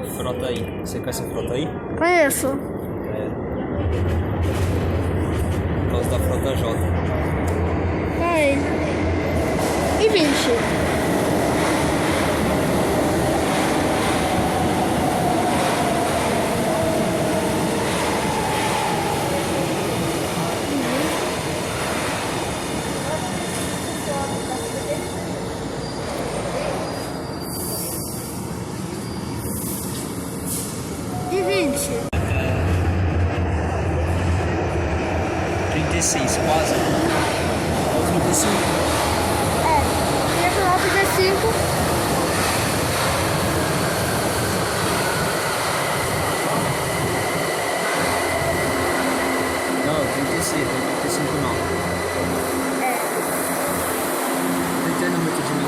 Frota aí. Você conhece a Frota aí? Conheço. É. Por causa da Frota J. Ai. E 20? E 20? 36, quase. 35. É. Ia falar 35. Não, 36, 35 não. É. 30 no metro de mim.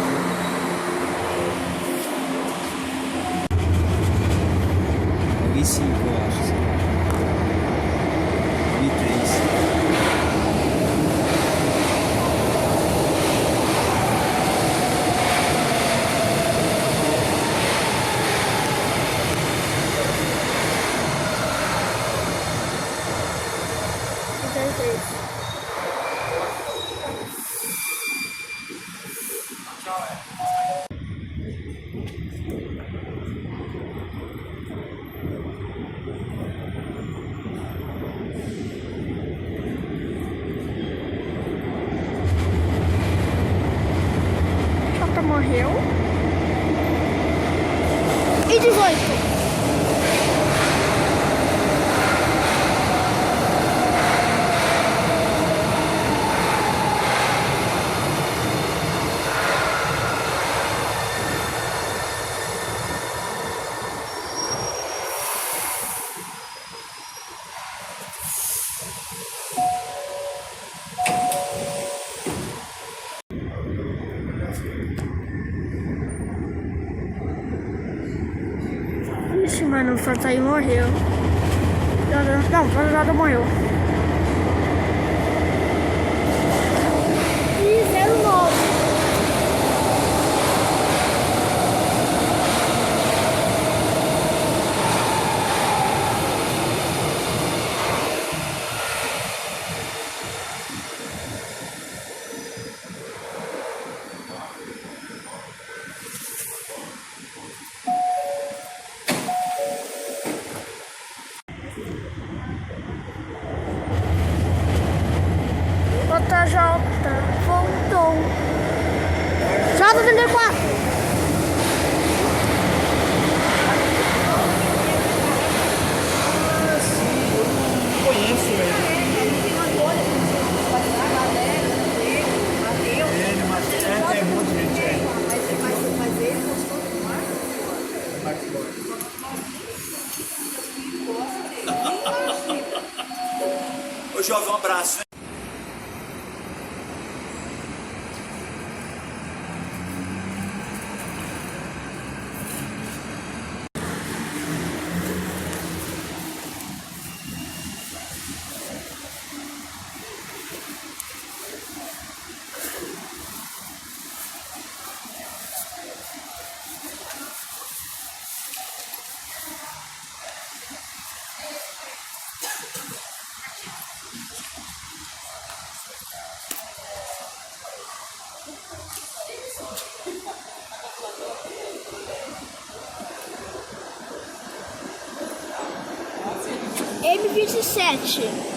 5, eu acho. 3. Chota morreu. E 18? Ixi, mano, o Frota morreu. Não, o Frota morreu. E 09. Frota J voltou. J34. Conheço ele. Tem um monte de gente. Mas ele gostou do Marcos? Ô, jovem, um abraço. M27.